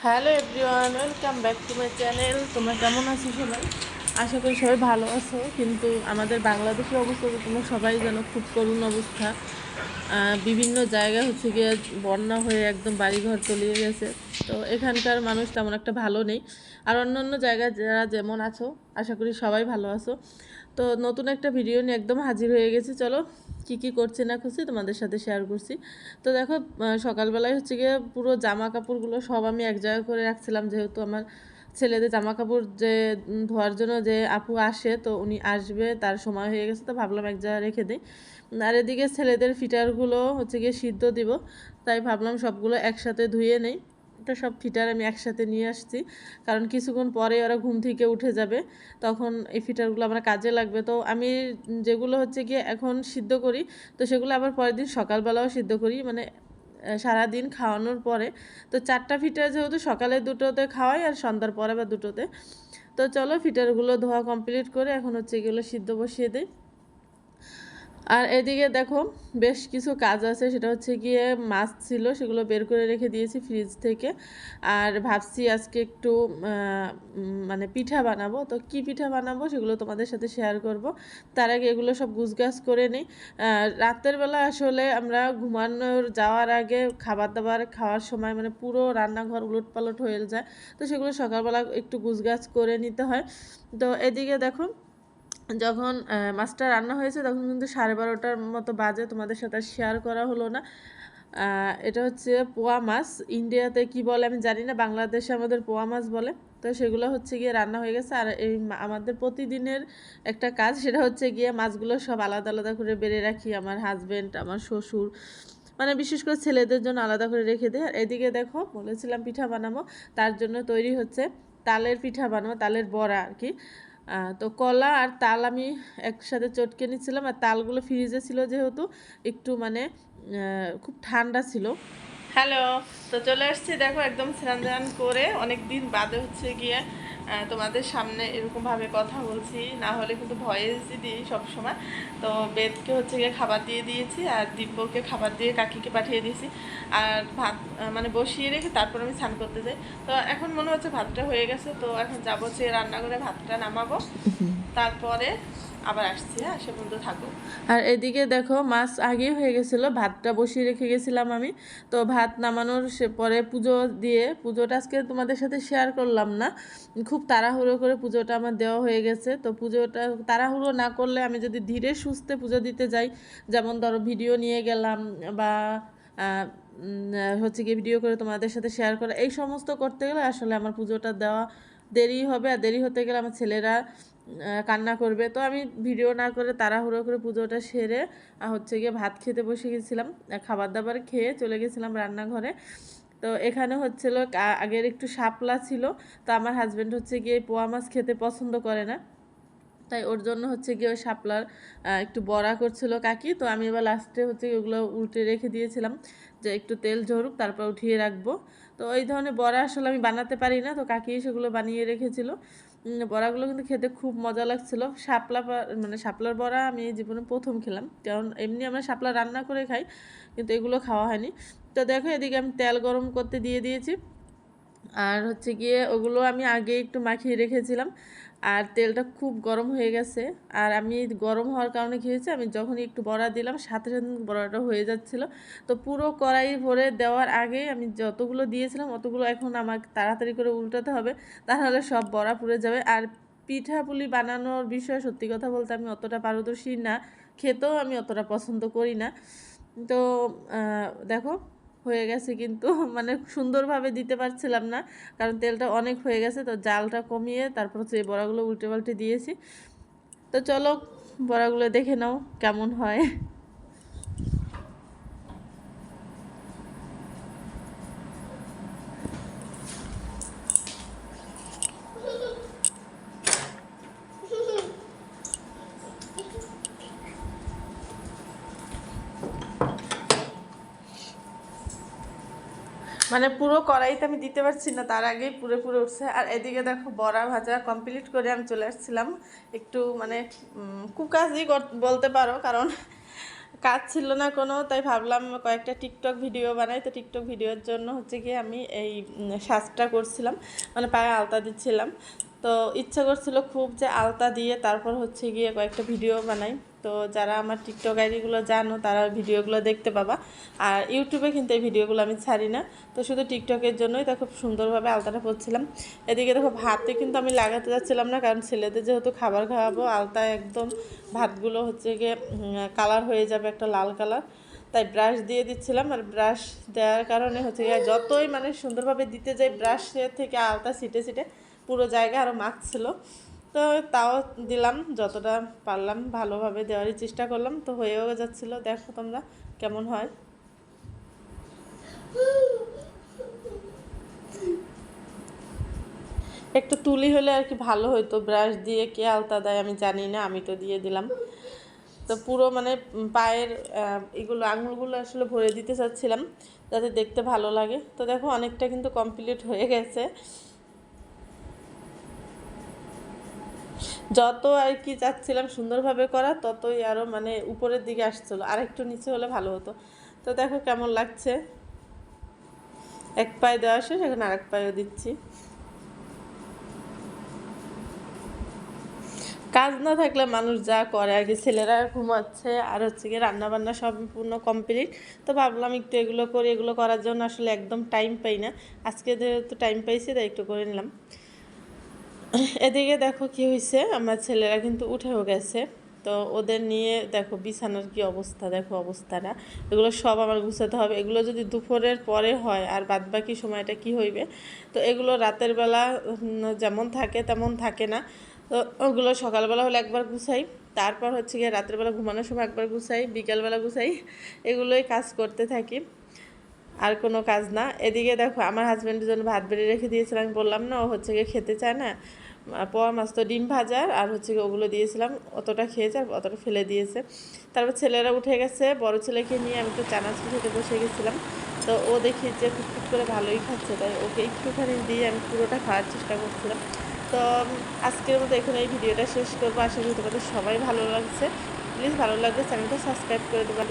Hello everyone, welcome back to my channel. তোমরা কেমন আছো সবাই? আশা করি সবাই ভালো আছো। কিন্তু আমাদের বাংলাদেশের অবস্থা তো তোমরা সবাই জানো, খুব করুণ অবস্থা। বিভিন্ন জায়গা হচ্ছে গিয়ে বন্যা হয়ে একদম বাড়িঘর তলিয়ে গেছে। তো এখানকার মানুষ তেমন একটা ভালো নেই। আর অন্য অন্য জায়গায় যারা যেমন আছো, আশা করি সবাই ভালো আছো। তো নতুন একটা ভিডিও নিয়ে একদম হাজির হয়ে গেছি। চলো কি করছি না করছি তোমাদের সাথে শেয়ার করছি। তো দেখো, সকালবেলায় হচ্ছে গিয়ে পুরো জামা কাপড়গুলো সব আমি এক জায়গায় করে রাখছিলাম, যেহেতু আমার ছেলেদের জামা কাপড় যে ধোয়ার জন্য যে আপু আসে, তো উনি আসবে, তার সময় হয়ে গেছে, তো ভাবলাম এক জায়গায় রেখে দিই। আর এদিকে ছেলেদের ফিটারগুলো হচ্ছে গিয়ে সিদ্ধ দিব, তাই ভাবলাম সবগুলো একসাথে ধুয়ে নেই। এটা সব ফিটার আমি একসাথে নিয়ে আসছি, কারণ কিছুক্ষণ পরে ওরা ঘুম থেকে উঠে যাবে, তখন এই ফিটারগুলো আমার কাজে লাগবে। তো আমি যেগুলো হচ্ছে গিয়ে এখন সিদ্ধ করি, তো সেগুলো আবার পরের দিন সকালবেলাও সিদ্ধ করি, মানে সারাদিন খাওয়ানোর পরে। তো 4টা ফিটার যেহেতু সকালে দুটোতে খাওয়াই আর সন্ধ্যার পরে বা দুটোতে। তো চলো ফিটারগুলো ধোয়া কমপ্লিট করে এখন হচ্ছে এগুলো সিদ্ধ বসিয়ে দিই। আর এদিকে দেখো, বেশ কিছু কাজ আছে, সেটা হচ্ছে গিয়ে মাছ ছিল, সেগুলো বের করে রেখে দিয়েছি ফ্রিজ থেকে। আর ভাবছি আজকে একটু মানে পিঠা বানাবো। তো কি পিঠা বানাবো সেগুলো তোমাদের সাথে শেয়ার করব। তার আগে এগুলো সব গুছগাছ করে নিই। রাতের বেলা আসলে আমরা ঘুমানোর যাওয়ার আগে খাবার দাবার খাওয়ার সময় মানে পুরো রান্নাঘর উলটপালট হয়ে যায়, তো সেগুলো সকালবেলা একটু গুছগাছ করে নিতে হয়। তো এদিকে দেখো, যখন মাছটা রান্না হয়েছে তখন কিন্তু 12:30টার মতো বাজে, তোমাদের সাথে শেয়ার করা হলো না। এটা হচ্ছে পোয়া মাছ, ইন্ডিয়াতে কি বলে আমি জানি না, বাংলাদেশে আমাদের পোয়া মাছ বলে। তো সেগুলো হচ্ছে গিয়ে রান্না হয়ে গেছে। আর এই আমাদের প্রতিদিনের একটা কাজ, সেটা হচ্ছে গিয়ে মাছগুলো সব আলাদা আলাদা করে বেড়ে রাখি, আমার হাজব্যান্ড, আমার শ্বশুর, মানে বিশেষ করে ছেলেদের জন্য আলাদা করে রেখে দেয়। আর এদিকে দেখো, বলেছিলাম পিঠা বানাবো, তার জন্য তৈরি হচ্ছে তালের পিঠা বানাবো, তালের বড়া আর কি। তো কলা আর তাল আমি একসাথে চটকে নিচ্ছিলাম, আর তালগুলো ফ্রিজে ছিল যেহেতু, একটু মানে খুব ঠান্ডা ছিল। হ্যালো, তো চলে আসছি দেখো, একদম স্নান টান করে অনেক দিন বাদে হচ্ছে গিয়ে তোমাদের সামনে এরকমভাবে কথা বলছি, না হলে কিন্তু ভয়েসই দিই সবসময়। তো বেদকে হচ্ছে গিয়ে খাবার দিয়ে দিয়েছি, আর দিব্যকে খাবার দিয়ে কাকিকে পাঠিয়ে দিয়েছি। আর ভাত মানে বসিয়ে রেখে তারপর আমি স্নান করতে যাই। তো এখন মনে হচ্ছে ভাতটা হয়ে গেছে, তো এখন যাবো যে রান্না করে ভাতটা নামাবো, তারপরে আবার আসছি। হ্যাঁ, সে পর্যন্ত থাকো। আর এদিকে দেখো, মাছ আগেই হয়ে গেছিলো, ভাতটা বসিয়ে রেখে গেছিলাম আমি। তো ভাত নামানোর পরে পুজো দিয়ে, পুজোটা আজকে তোমাদের সাথে শেয়ার করলাম না, খুব তাড়াহুড়ো করে পুজোটা আমার দেওয়া হয়ে গেছে। তো পুজোটা তাড়াহুড়ো না করলে, আমি যদি ধীরে সুস্থে পুজো দিতে যাই, যেমন ধরো ভিডিও নিয়ে গেলাম বা হচ্ছে গিয়ে ভিডিও করে তোমাদের সাথে শেয়ার করা, এই সমস্ত করতে গেলে আসলে আমার পুজোটা দেওয়া দেরি হবে। আর দেরি হতে গেলে আমার ছেলেরা কান্না করবে। তো আমি ভিডিও না করে তাড়াহুড়ো করে পুজোটা সেরে হচ্ছে গিয়ে ভাত খেতে বসে গেছিলাম। খাবার দাবার খেয়ে চলে গেছিলাম রান্নাঘরে। তো এখানে হচ্ছিল আগের একটু শাপলা ছিল, তো আমার হাজব্যান্ড হচ্ছে গিয়ে পোয়া মাছ খেতে পছন্দ করে না, তাই ওর জন্য হচ্ছে গিয়ে ওই শাপলার একটু বড়া করছিল কাকি। তো আমি এবার লাস্টে হচ্ছে ওগুলো উল্টে রেখে দিয়েছিলাম, যে একটু তেল ঝরুক তারপর উঠিয়ে রাখবো। তো ওই ধরনের বড়া আসলে আমি বানাতে পারি না, তো কাকি সেগুলো বানিয়ে রেখেছিল। বড়াগুলো কিন্তু খেতে খুব মজা লাগছিল। মানে শাপলার বড়া আমি এই জীবনে প্রথম খেলাম, কারণ এমনি আমরা শাপলা রান্না করে খাই, কিন্তু এগুলো খাওয়া হয়নি। তো দেখো, এদিকে আমি তেল গরম করতে দিয়ে দিয়েছি, আর হচ্ছে গিয়ে ওগুলো আমি আগে একটু মাখিয়ে রেখেছিলাম। আর তেলটা খুব গরম হয়ে গেছে, আর আমি গরম হওয়ার কারণে কী হয়েছে, আমি যখনই একটু বড়া দিলাম সাথে সাথে বড়াটা হয়ে যাচ্ছিলো। তো পুরো কড়াই ভরে দেওয়ার আগেই আমি যতগুলো দিয়েছিলাম অতগুলো এখন আমাকে তাড়াতাড়ি করে উল্টাতে হবে, তাহলে সব বড়া পুড়ে যাবে। আর পিঠাপুলি বানানোর বিষয়ে সত্যি কথা বলতে আমি অতটা পারদর্শী না, খেতেও আমি অতটা পছন্দ করি না। তো দেখো, হয়ে গেছে কিন্তু মানে সুন্দরভাবে দিতে পারছিলাম না, কারণ তেলটা অনেক হয়ে গেছে। তো জালটা কমিয়ে তারপর হচ্ছে এই বড়াগুলো উল্টে পাল্টে দিয়েছি। তো চলো বড়াগুলো দেখে নাও কেমন হয়। মানে পুরো কড়াইতে আমি দিতে পারছি না, তার আগেই পুরো পুরো উঠছে। আর এদিকে দেখো, বড়া ভাজা কমপ্লিট করে আমি চলে আসছিলাম একটু মানে কুকাজি বলতে পারো, কারণ কাজ ছিল না কোনো, তাই ভাবলাম কয়েকটা টিকটক ভিডিও বানাই। তো টিকটক ভিডিওর জন্য হচ্ছে গিয়ে আমি এই সাজটা করছিলাম, মানে পায়ে আলতা দিচ্ছিলাম। তো ইচ্ছা করছিল খুব যে আলতা দিয়ে তারপর হচ্ছে গিয়ে কয়েকটা ভিডিও বানাই। তো যারা আমার টিকটক আইডিগুলো জানো তারা ভিডিওগুলো দেখতে পাবা। আর ইউটিউবে কিন্তু এই ভিডিওগুলো আমি ছাড়ি না, তো শুধু টিকটকের জন্যই তা খুব সুন্দরভাবে আলতাটা পরছিলাম। এদিকে দেখো ভাতে কিন্তু আমি লাগাতে যাচ্ছিলাম না, কারণ ছেলেদের যেহেতু খাবার খাওয়াবো, আলতা একদম ভাতগুলো হচ্ছে গিয়ে কালার হয়ে যাবে একটা লাল কালার। তাই ব্রাশ দিয়ে দিচ্ছিলাম, আর ব্রাশ দেওয়ার কারণে হচ্ছে গিয়ে যতই মানে সুন্দরভাবে দিতে যাই ব্রাশের থেকে আলতা ছিটে ছিটে পুরো জায়গা আরও মাখছিল। তো তাও দিলাম, যতটা পারলাম ভালোভাবে দেওয়ারই চেষ্টা করলাম। তো হয়েও যাচ্ছিলো, দেখো তোমরা কেমন হয়। একটু তুলি হলে আর কি ভালো হতো, ব্রাশ দিয়ে কে আলতা দেয় আমি জানি না, আমি তো দিয়ে দিলাম। তো পুরো মানে পায়ের এগুলো আঙুলগুলো আসলে ভরে দিতে চাচ্ছিলাম যাতে দেখতে ভালো লাগে। তো দেখো অনেকটা কিন্তু কমপ্লিট হয়ে গেছে। যত আর কি চাচ্ছিলাম সুন্দরভাবে করা, ততই আরও মানে উপরের দিকে আসছিলো, আর একটু নিচে হলে ভালো হতো। তো দেখো কেমন লাগছে, এক পায়ে দেওয়া শেষ, এখন আরেক পায়েও দিচ্ছি। কাজ না থাকলে মানুষ যা করে আর কি, ছেলেরা ঘুমাচ্ছে আর হচ্ছে গিয়ে রান্নাবান্না সম্পূর্ণ কমপ্লিট। তো ভাবলাম একটু এগুলো করি, এগুলো করার জন্য আসলে একদম টাইম পাই না, আজকে যেহেতু টাইম পাইছি তাই একটু করে নিলাম। এদিকে দেখো কি হয়েছে, আমার ছেলেরা কিন্তু উঠেও গেছে। তো ওদের নিয়ে দেখো বিছানার কি অবস্থা, দেখো অবস্থাটা। এগুলো সব আমার গুছাতে হবে, এগুলো যদি দুপুরের পরে হয় আর বাদবাকি সময়টা কি হইবে। তো এগুলো রাতের বেলা যেমন থাকে তেমন থাকে না। তো ওগুলো সকালবেলা হলে একবার গুছাই, তারপর হচ্ছে গিয়ে রাত্রেবেলা ঘুমানোর সময় একবার গুছাই, বিকালবেলা গুছাই, এগুলোই কাজ করতে থাকি, আর কোনো কাজ না। এদিকে দেখো আমার হাজব্যান্ডের জন্য ভাত বেড়ে রেখে দিয়েছিলাম, আমি বললাম না ও হচ্ছে গিয়ে খেতে চায় না। পোয়া মাছ তো ডিম ভাজা আর হচ্ছে গিয়ে ওগুলো দিয়েছিলাম, অতটা খেয়েছে আর অতটা ফেলে দিয়েছে। তারপর ছেলেরা উঠে গেছে, বড় ছেলেকে নিয়ে আমি একটু চানাচুর খেতে বসে গেছিলাম। তো ও দেখি যে ফুটফুট করে ভালোই খাচ্ছে, তাই ওকে একটুখানি দিয়ে আমি পুরোটা খাওয়ার চেষ্টা করছিলাম। তো আজকের মতো এখানে এই ভিডিওটা শেষ করবো। আশা করি তোমাদের সবাই ভালো লাগছে। প্লিজ ভালো লাগলে চ্যানেলটা সাবস্ক্রাইব করে দেবেন।